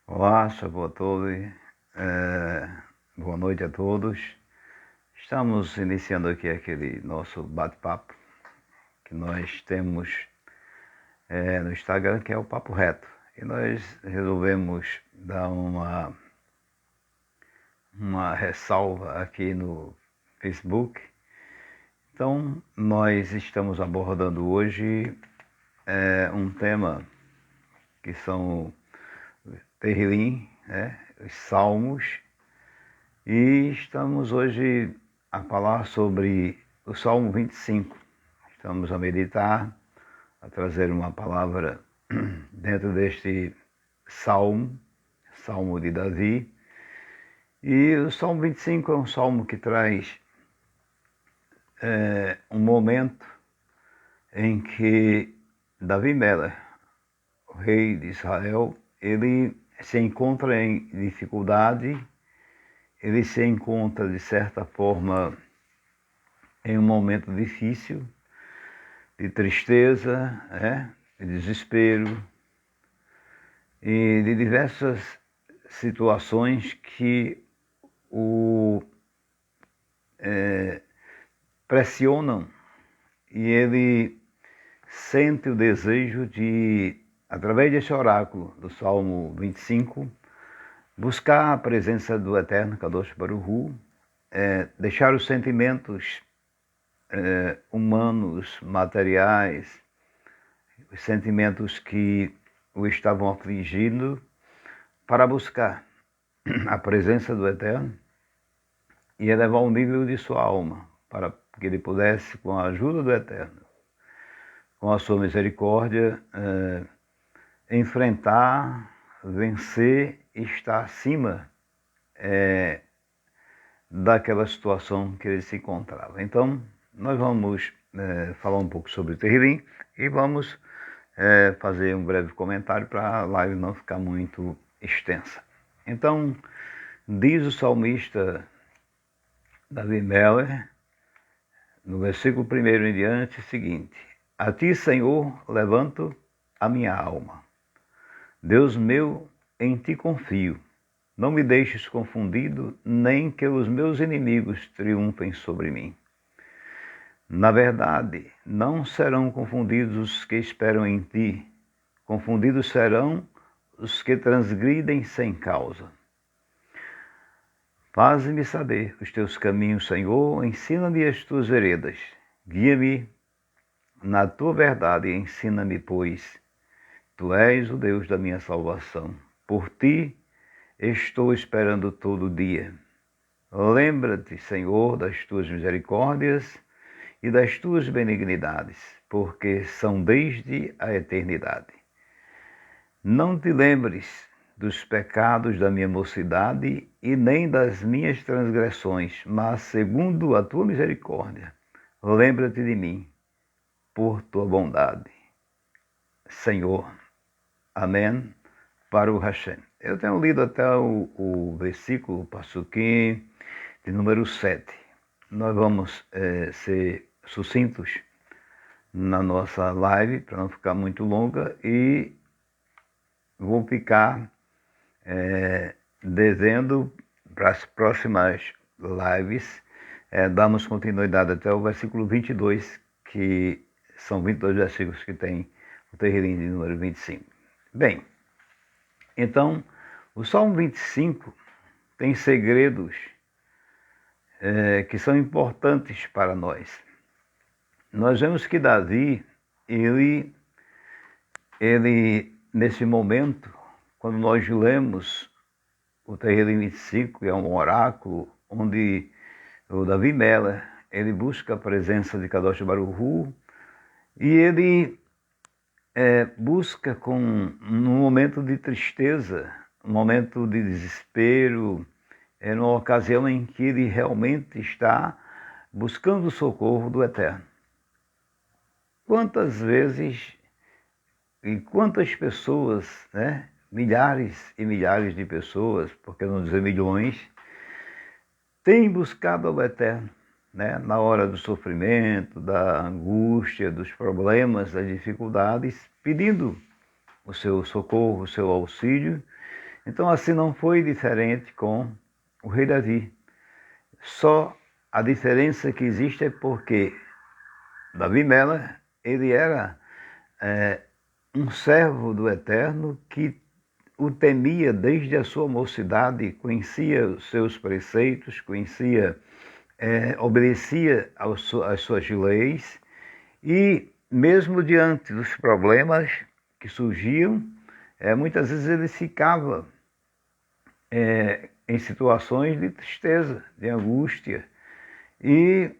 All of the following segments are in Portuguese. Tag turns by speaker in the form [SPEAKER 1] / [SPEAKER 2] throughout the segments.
[SPEAKER 1] Olá, boa tarde, boa noite a todos. Estamos iniciando aqui aquele nosso bate-papo que nós temos no Instagram, que é o Papo Reto. E nós resolvemos dar uma ressalva aqui no Facebook. Então, nós estamos abordando hoje um tema que são Tehillim, os Salmos, e estamos hoje a falar sobre o Salmo 25. Estamos a meditar, a trazer uma palavra dentro deste Salmo, Salmo de Davi. E o Salmo 25 é um salmo que traz um momento em que Davi Melech, o rei de Israel, ele se encontra em dificuldade, ele se encontra, de certa forma, em um momento difícil, de tristeza, de desespero e de diversas situações que o pressionam, e ele sente o desejo de, através desse oráculo do Salmo 25, buscar a presença do Eterno, Kadosh Baruch Hu, deixar os sentimentos humanos, materiais, os sentimentos que o estavam afligindo, para buscar a presença do Eterno e elevar o nível de sua alma, para que ele pudesse, com a ajuda do Eterno, com a sua misericórdia, enfrentar, vencer e estar acima daquela situação que ele se encontrava. Então, nós vamos falar um pouco sobre o Tehillim e vamos fazer um breve comentário para a live não ficar muito extensa. Então, diz o salmista Davi Melech, no versículo 1 em diante, o seguinte: A ti, Senhor, levanto a minha alma. Deus meu, em ti confio. Não me deixes confundido, nem que os meus inimigos triunfem sobre mim. Na verdade, não serão confundidos os que esperam em ti. Confundidos serão os que transgridem sem causa. Faze-me saber os teus caminhos, Senhor, ensina-me as tuas veredas. Guia-me na tua verdade e ensina-me, pois tu és o Deus da minha salvação. Por ti estou esperando todo dia. Lembra-te, Senhor, das tuas misericórdias e das tuas benignidades, porque são desde a eternidade. Não te lembres dos pecados da minha mocidade e nem das minhas transgressões, mas segundo a tua misericórdia, lembra-te de mim, por tua bondade. Senhor. Amém. Para o Hashem. Eu tenho lido até o versículo, Passuquim, de número 7. Nós vamos ser sucintos na nossa live, para não ficar muito longa, e vou ficar devendo para as próximas lives, darmos continuidade até o versículo 22, que são 22 versículos que tem o Tehillim de número 25. Bem, então, o Salmo 25 tem segredos que são importantes para nós. Nós vemos que Davi, ele nesse momento, quando nós lemos o Tehillim 25, que é um oráculo, onde o Davi Melech, ele busca a presença de Kadosh Baruch Hu, e ele busca num momento de tristeza, um momento de desespero, numa ocasião em que ele realmente está buscando o socorro do Eterno. Quantas vezes e quantas pessoas, milhares e milhares de pessoas, por que não dizer milhões, têm buscado ao Eterno, na hora do sofrimento, da angústia, dos problemas, das dificuldades, pedindo o seu socorro, o seu auxílio, Então assim não foi diferente com o rei Davi. Só a diferença que existe é porque Davi Melech, ele era um servo do Eterno que o temia desde a sua mocidade, conhecia os seus preceitos, obedecia às suas leis e mesmo diante dos problemas que surgiam, muitas vezes ele ficava em situações de tristeza, de angústia. E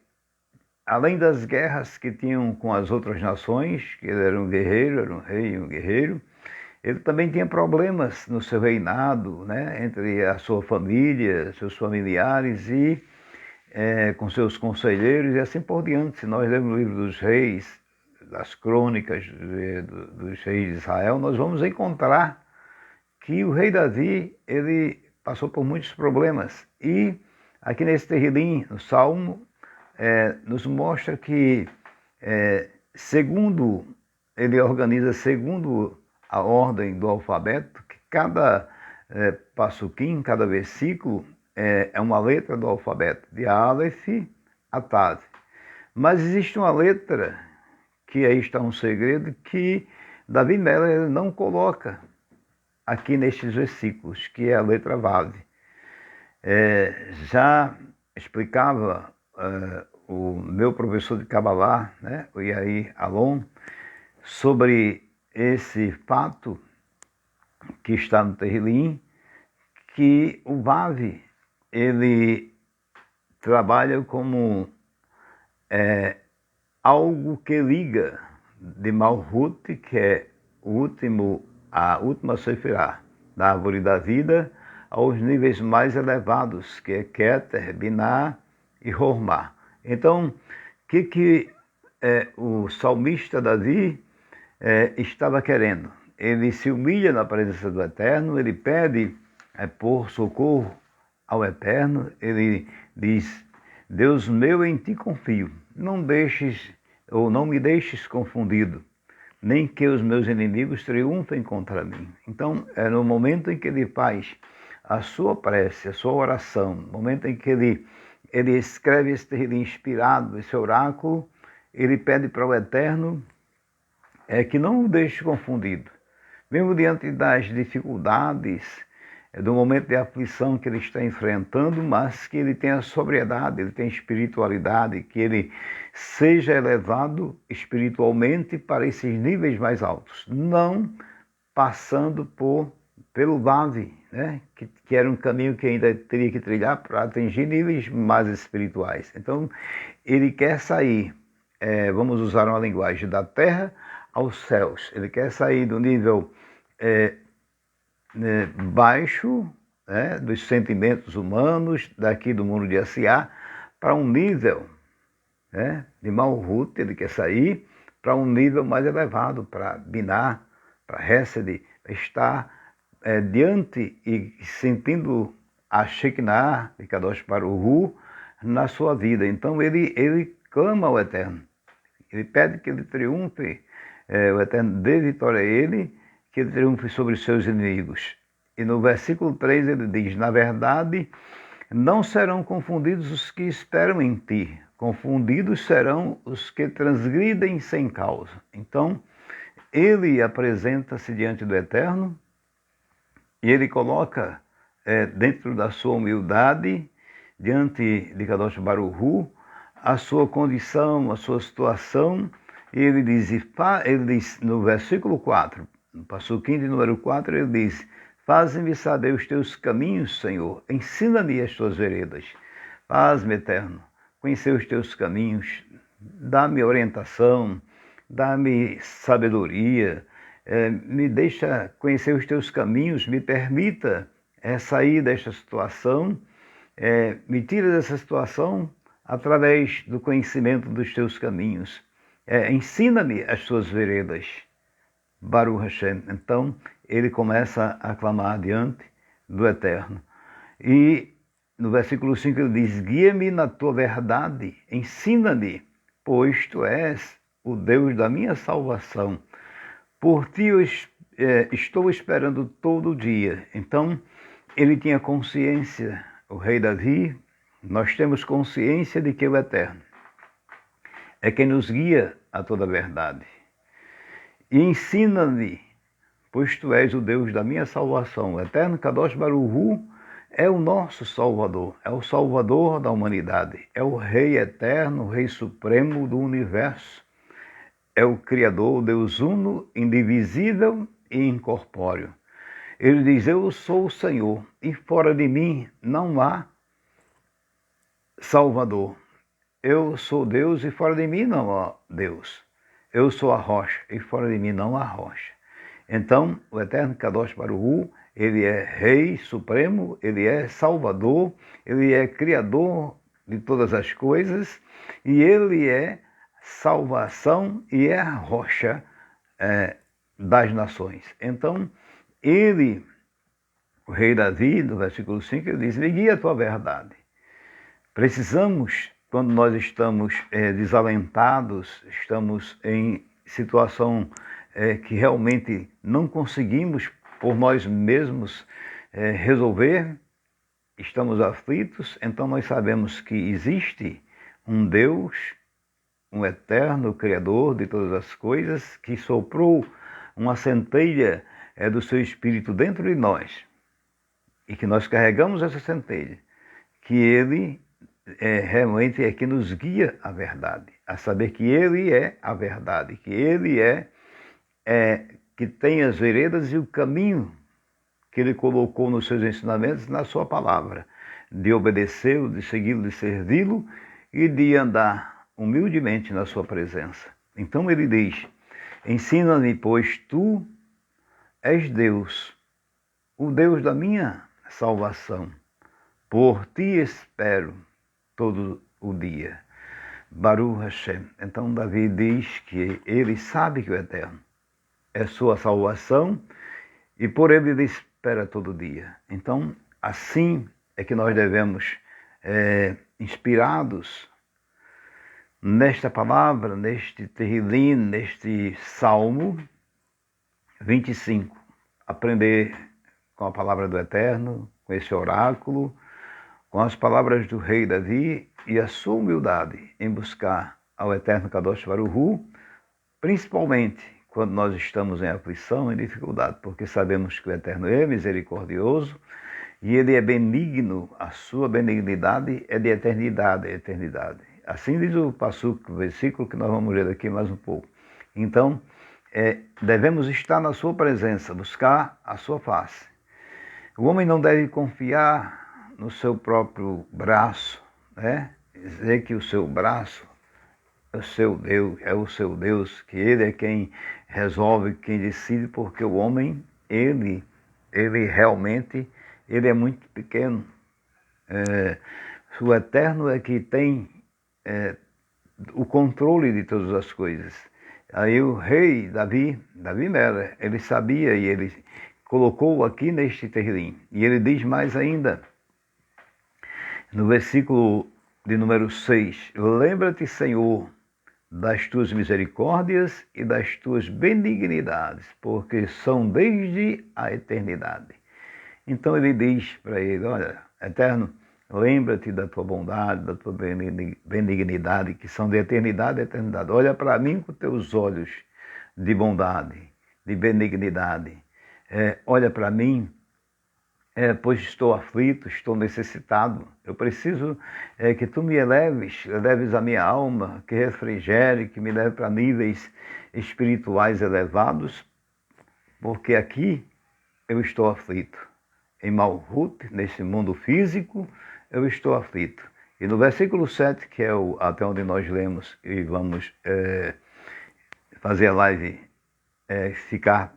[SPEAKER 1] além das guerras que tinham com as outras nações, que ele era um guerreiro, era um rei e um guerreiro, ele também tinha problemas no seu reinado, né, entre a sua família, seus familiares e com seus conselheiros e assim por diante. Se nós lermos o livro dos reis, das crônicas dos reis de Israel, nós vamos encontrar que o rei Davi, ele passou por muitos problemas. E aqui nesse terrilim, no Salmo, nos mostra que, ele organiza segundo a ordem do alfabeto, que cada passuquim, cada versículo, é uma letra do alfabeto, de Aleph a Tav. Mas existe uma letra, que aí está um segredo, que Davi Melech não coloca aqui nestes versículos, que é a letra Vav. Já explicava o meu professor de Kabbalah, né, o Yair Alon, sobre esse fato que está no Terrilim, que o Vav, ele trabalha como algo que liga de Malhut, que é a última Sefirah da árvore da vida, aos níveis mais elevados, que é Keter, Binah e Hormah. Então, o que o salmista Davi estava querendo? Ele se humilha na presença do Eterno, ele pede por socorro ao Eterno, ele diz: Deus meu, em ti confio, não me deixes confundido, nem que os meus inimigos triunfem contra mim. Então, é no momento em que ele faz a sua prece, a sua oração, no momento em que ele escreve esse terril inspirado, esse oráculo, ele pede para o Eterno que não o deixe confundido. Mesmo diante das dificuldades, do momento de aflição que ele está enfrentando, mas que ele tenha sobriedade, ele tenha espiritualidade, que ele seja elevado espiritualmente para esses níveis mais altos, não passando pelo Vav, né? que era um caminho que ainda teria que trilhar para atingir níveis mais espirituais. Então, ele quer sair, vamos usar uma linguagem, da terra aos céus. Ele quer sair do nível baixo, né, dos sentimentos humanos, daqui do mundo de Asiá, para um nível, né, de Malhut. Ele quer sair para um nível mais elevado, para Binah, para Hesed, para estar diante e sentindo a Shekinah de Kadosh Baruch Hu na sua vida. Então ele clama ao Eterno, ele pede que ele triunfe, o Eterno dê vitória a ele, que ele triunfe sobre os seus inimigos. E no versículo 3 ele diz: na verdade, não serão confundidos os que esperam em ti, confundidos serão os que transgridem sem causa. Então, ele apresenta-se diante do Eterno e ele coloca dentro da sua humildade, diante de Kadosh Baruch Hu, a sua condição, a sua situação. E ele diz no versículo 4, no passuquim de número 4, ele diz: faze-me saber os teus caminhos, Senhor, ensina-me as tuas veredas. Faz-me, Eterno, conhecer os teus caminhos, dá-me orientação, dá-me sabedoria, me deixa conhecer os teus caminhos, me permita sair desta situação, me tira dessa situação através do conhecimento dos teus caminhos. Ensina-me as tuas veredas, Baruch Hashem. Então, ele começa a clamar diante do Eterno. E no versículo 5 ele diz: guia-me na tua verdade, ensina-me, pois tu és o Deus da minha salvação. Por ti estou esperando todo dia. Então, ele tinha consciência, o rei Davi, nós temos consciência de que o Eterno é quem nos guia a toda a verdade. E ensina-me, pois tu és o Deus da minha salvação. O Eterno Kadosh Baruch Hu é o nosso Salvador, é o Salvador da humanidade, é o Rei Eterno, o Rei Supremo do Universo, é o Criador, o Deus uno, indivisível e incorpóreo. Ele diz, eu sou o Senhor, e fora de mim não há Salvador. Eu sou Deus e fora de mim não há Deus. Eu sou a rocha e fora de mim não há rocha. Então, o Eterno Kadosh Baruch Hu, ele é Rei Supremo, ele é Salvador, ele é Criador de todas as coisas e ele é salvação e é a rocha das nações. Então, ele, o rei Davi, no versículo 5, ele diz, me guia a tua verdade. Precisamos, quando nós estamos desalentados, estamos em situação que realmente não conseguimos por nós mesmos resolver, estamos aflitos, então nós sabemos que existe um Deus, um eterno Criador de todas as coisas, que soprou uma centelha do seu Espírito dentro de nós, e que nós carregamos essa centelha, que ele realmente é que nos guia à verdade, a saber que ele é a verdade, que ele que tem as veredas e o caminho que ele colocou nos seus ensinamentos, na sua palavra, de obedecê-lo, de segui-lo, de servi-lo e de andar humildemente na sua presença. Então ele diz, ensina-me, pois tu és Deus, o Deus da minha salvação. Por ti espero todo o dia. Baruch Hashem. Então Davi diz que ele sabe que o Eterno é sua salvação e por ele espera todo dia. Então, assim é que nós devemos, inspirados nesta palavra, neste Terrilim, neste Salmo 25, aprender com a palavra do Eterno, com esse oráculo, com as palavras do rei Davi e a sua humildade em buscar ao Eterno Kadosh Baruch Hu, principalmente quando nós estamos em aflição, em dificuldade, porque sabemos que o Eterno é misericordioso e ele é benigno, a sua benignidade é de eternidade a eternidade. Assim diz o Passuco, o versículo que nós vamos ler daqui mais um pouco. Então, devemos estar na sua presença, buscar a sua face. O homem não deve confiar no seu próprio braço, dizer que o seu braço é o seu Deus, que ele é quem resolve, quem decide, porque o homem, ele realmente, ele é muito pequeno. O Eterno é que tem o controle de todas as coisas. Aí o rei Davi Meller, ele sabia e ele colocou aqui neste Terrilim. E ele diz mais ainda, no versículo de número 6, lembra-te, Senhor, das tuas misericórdias e das tuas benignidades, porque são desde a eternidade. Então ele diz para ele, olha, Eterno, lembra-te da tua bondade, da tua benignidade, que são de eternidade a eternidade. Olha para mim com teus olhos de bondade, de benignidade. Olha para mim, pois estou aflito, estou necessitado. Eu preciso que tu me eleves a minha alma, que refrigere, que me leve para níveis espirituais elevados, porque aqui eu estou aflito. Em Malhut, nesse mundo físico, eu estou aflito. E no versículo 7, que é até onde nós lemos e vamos fazer a live ficar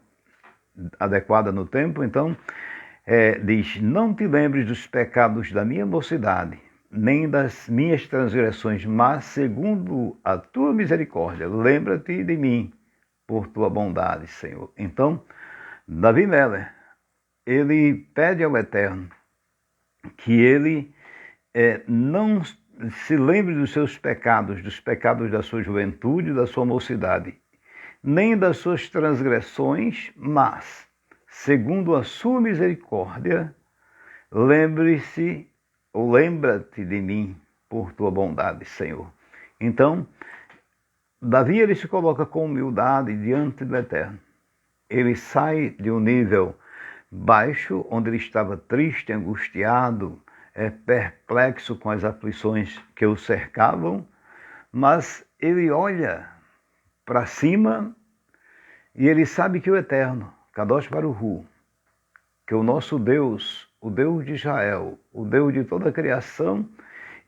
[SPEAKER 1] adequada no tempo, então, diz, não te lembres dos pecados da minha mocidade, nem das minhas transgressões, mas segundo a tua misericórdia, lembra-te de mim por tua bondade, Senhor. Então, Davi Meller, ele pede ao Eterno que ele não se lembre dos seus pecados, dos pecados da sua juventude, da sua mocidade, nem das suas transgressões, mas, segundo a sua misericórdia, lembre-se ou lembra-te de mim por tua bondade, Senhor. Então, Davi ele se coloca com humildade diante do Eterno. Ele sai de um nível baixo, onde ele estava triste, angustiado, perplexo com as aflições que o cercavam, mas ele olha para cima e ele sabe que o Eterno, Kadosh Baruch, que o nosso Deus, o Deus de Israel, o Deus de toda a criação,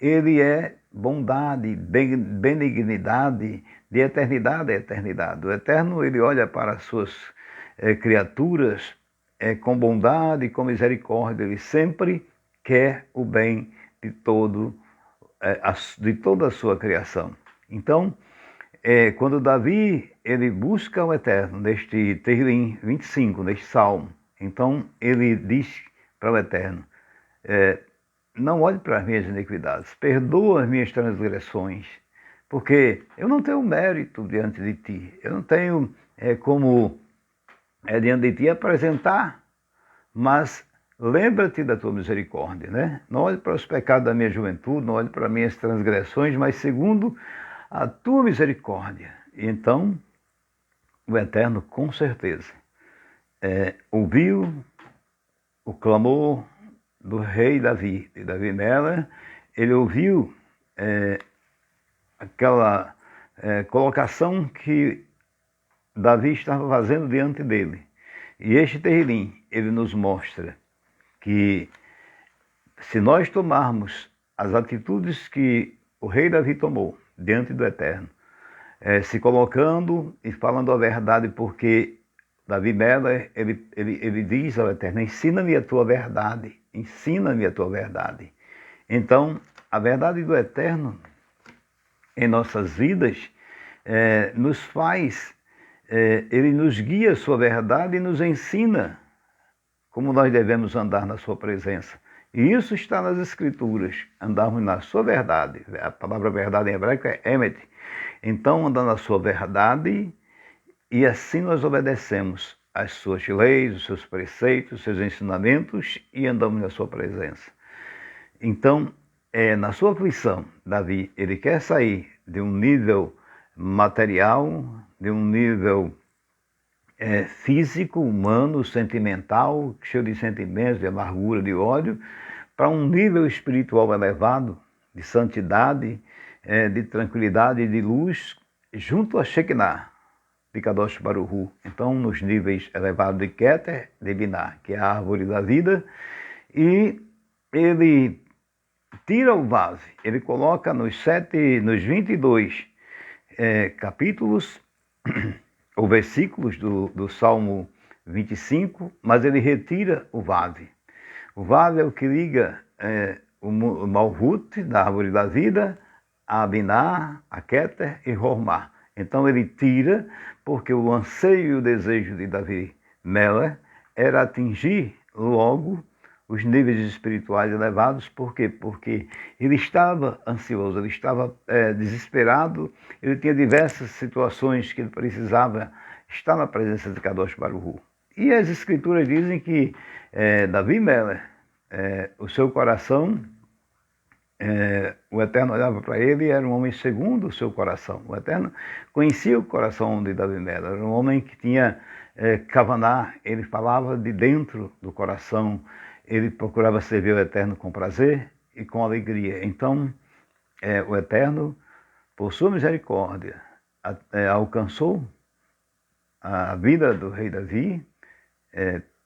[SPEAKER 1] ele é bondade, benignidade, de eternidade a eternidade. O Eterno, ele olha para as suas criaturas com bondade e com misericórdia. Ele sempre quer o bem de toda a sua criação. Então, quando Davi ele busca o Eterno, neste Tehillim 25, neste Salmo, então ele diz para o Eterno, não olhe para as minhas iniquidades, perdoa as minhas transgressões, porque eu não tenho mérito diante de ti, eu não tenho como diante de ti apresentar, mas lembra-te da tua misericórdia, né? Não olhe para os pecados da minha juventude, não olhe para as minhas transgressões, mas segundo a tua misericórdia. E então, o Eterno, com certeza, ouviu o clamor do rei Davi, de Davi Melech. Ele ouviu aquela colocação que Davi estava fazendo diante dele. E este Tehillim, ele nos mostra que se nós tomarmos as atitudes que o rei Davi tomou diante do Eterno, se colocando e falando a verdade, porque Davi Melech, ele diz ao Eterno, ensina-me a tua verdade, ensina-me a tua verdade. Então, a verdade do Eterno em nossas vidas nos faz, ele nos guia a sua verdade e nos ensina como nós devemos andar na sua presença. E isso está nas Escrituras, andarmos na sua verdade. A palavra verdade em hebraico é emet. Então, andar na sua verdade, e assim nós obedecemos às suas leis, os seus preceitos, os seus ensinamentos, e andamos na sua presença. Então, na sua aflição, Davi, ele quer sair de um nível material, de um nível físico, humano, sentimental, cheio de sentimentos, de amargura, de ódio, para um nível espiritual elevado, de santidade, de tranquilidade e de luz, junto a Shekinah, de Kadosh Baruch. Então, nos níveis elevados de Keter, de Binah, que é a árvore da vida, e ele tira o vaso, ele coloca nos 22 capítulos, ou versículos do Salmo 25, mas ele retira o Vav. O Vav é o que liga o Malhut, da árvore da vida, a Binah, a Keter e Hormá. Então ele tira, porque o anseio e o desejo de Davi Melech era atingir logo os níveis espirituais elevados. Por quê? Porque ele estava ansioso, ele estava desesperado, ele tinha diversas situações que ele precisava estar na presença de Kadosh Baruch. E as Escrituras dizem que Davi Melech, o seu coração, o Eterno olhava para ele e era um homem segundo o seu coração. O Eterno conhecia o coração de Davi Melech, era um homem que tinha Kavaná, ele falava de dentro do coração, ele procurava servir o Eterno com prazer e com alegria. Então, o Eterno, por sua misericórdia, alcançou a vida do rei Davi,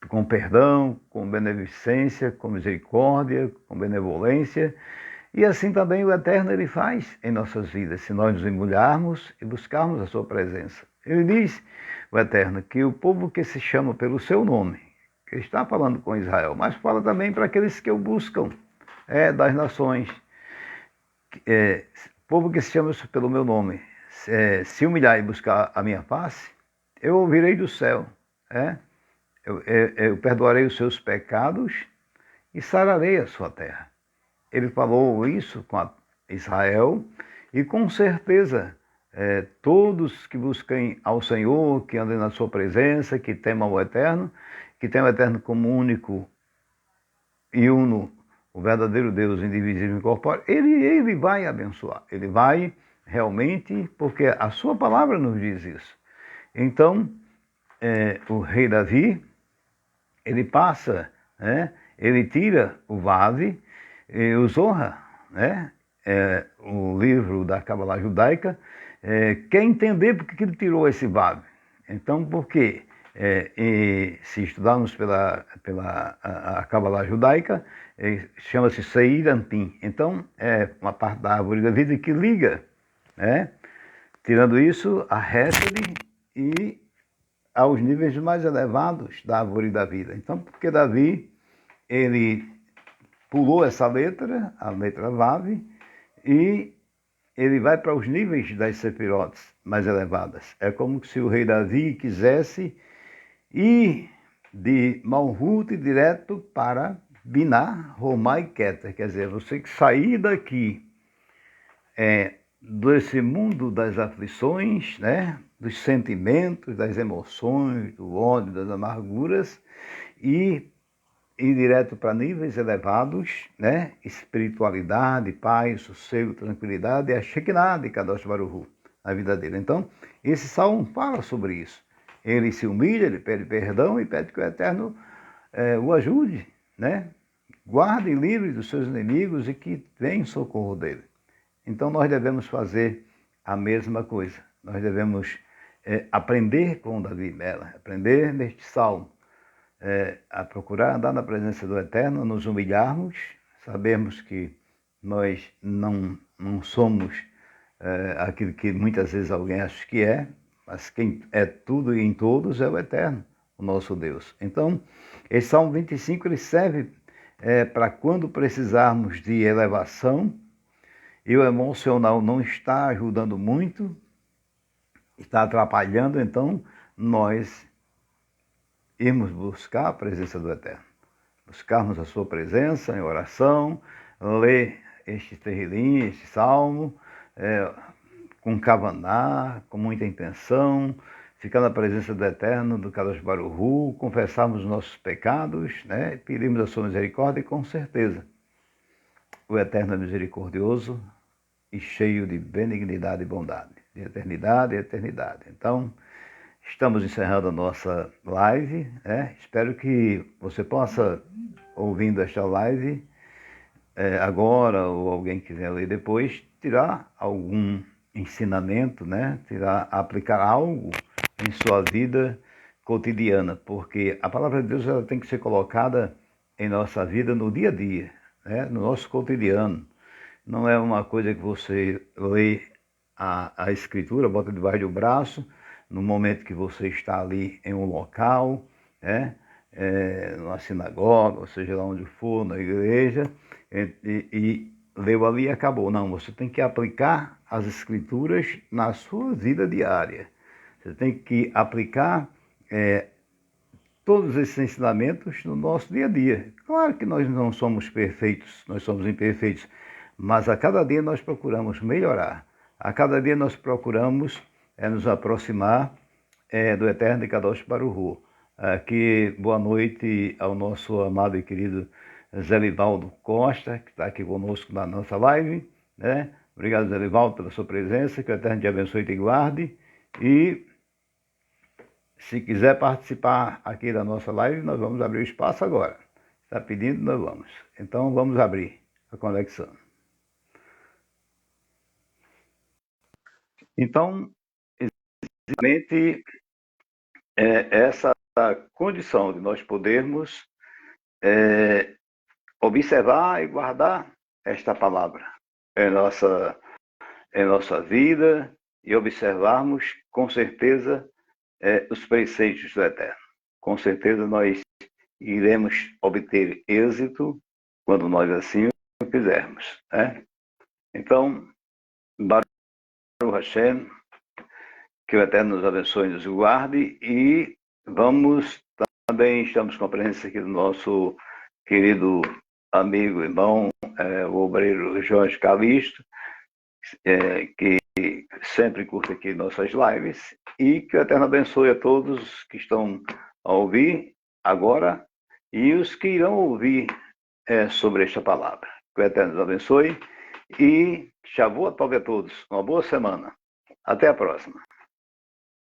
[SPEAKER 1] com perdão, com beneficência, com misericórdia, com benevolência. E assim também o Eterno ele faz em nossas vidas, se nós nos emulharmos e buscarmos a sua presença. Ele diz, o Eterno, que o povo que se chama pelo seu nome, que está falando com Israel, mas fala também para aqueles que o buscam, das nações. Povo que se chama pelo meu nome, se humilhar e buscar a minha face, eu ouvirei do céu, eu perdoarei os seus pecados e sararei a sua terra. Ele falou isso com Israel e com certeza todos que busquem ao Senhor, que andem na sua presença, que temam o Eterno, que tem o Eterno como único e uno, o verdadeiro Deus indivisível e incorpóreo, ele vai abençoar. Ele vai realmente, porque a sua palavra nos diz isso. Então, o rei Davi, ele passa, né? Ele tira o vave e os honra, né? O livro da Cábala judaica quer entender por que ele tirou esse vave. Então, por quê? E se estudarmos pela a Cábala judaica, chama-se Seir Anpin. Então, é uma parte da árvore da vida que liga, né? Tirando isso, a Hesed e aos níveis mais elevados da árvore da vida. Então, porque Davi, ele pulou essa letra, a letra Vav, e ele vai para os níveis das sefirotes mais elevadas. É como se o rei Davi quisesse ir de Malhut direto para Binah, Romá e Keter. Quer dizer, você que sair daqui desse mundo das aflições, né? Dos sentimentos, das emoções, do ódio, das amarguras, e ir direto para níveis elevados, né? Espiritualidade, paz, sossego, tranquilidade, e a Shekinah de Kadosh Baruch Hu na vida dele. Então, esse salmo fala sobre isso. Ele se humilha, ele pede perdão e pede que o Eterno o ajude, né? Guarde e livre dos seus inimigos e que venha em socorro dele. Então, nós devemos fazer a mesma coisa. Nós devemos aprender com Davi Mela, aprender neste salmo, a procurar andar na presença do Eterno, nos humilharmos, sabermos que nós não somos aquilo que muitas vezes alguém acha que é, mas quem é tudo e em todos é o Eterno, o nosso Deus. Então, esse Salmo 25 ele serve para quando precisarmos de elevação e o emocional não está ajudando muito, está atrapalhando, então nós irmos buscar a presença do Eterno. Buscarmos a sua presença em oração, ler este terrilim, este salmo, com kavaná, com muita intenção, ficar na presença do Eterno, do Kadosh Baruch Hu, confessarmos os nossos pecados, né? Pedimos a sua misericórdia e com certeza o Eterno é misericordioso e cheio de benignidade e bondade, de eternidade e eternidade. Então, estamos encerrando a nossa live, né? Espero que você possa, ouvindo esta live, agora ou alguém quiser ler depois, tirar algum ensinamento, né? Aplicar algo em sua vida cotidiana, porque a palavra de Deus ela tem que ser colocada em nossa vida no dia a dia, né? No nosso cotidiano. Não é uma coisa que você lê a escritura, bota debaixo do braço, no momento que você está ali em um local, né? Numa sinagoga, ou seja, lá onde for, na igreja, e leu ali e acabou. Não, você tem que aplicar as escrituras na sua vida diária. Você tem que aplicar todos esses ensinamentos no nosso dia a dia. Claro que nós não somos perfeitos, nós somos imperfeitos, mas a cada dia nós procuramos melhorar. A cada dia nós procuramos nos aproximar do Eterno de Kadosh Baruch Hu. Aqui, boa noite ao nosso amado e querido Zé Livaldo Costa, que está aqui conosco na nossa live, né? Obrigado, Zé Livaldo, pela sua presença, que o Eterno te abençoe e te guarde. E se quiser participar aqui da nossa live, nós vamos abrir o espaço agora. Está pedindo, nós vamos. Então, vamos abrir a conexão. Então, exatamente essa condição de nós podermos observar e guardar esta palavra em nossa vida e observarmos com certeza os preceitos do Eterno. Com certeza nós iremos obter êxito quando nós assim o fizermos, né? Então, Baruch Hashem, que o Eterno nos abençoe e nos guarde, e também estamos com a presença aqui do nosso querido amigo, irmão, o obreiro Jorge Calixto, que sempre curte aqui nossas lives e que o Eterno abençoe a todos que estão a ouvir agora e os que irão ouvir sobre esta palavra. Que o Eterno nos abençoe e Shavuot Tov a todos. Uma boa semana. Até a próxima.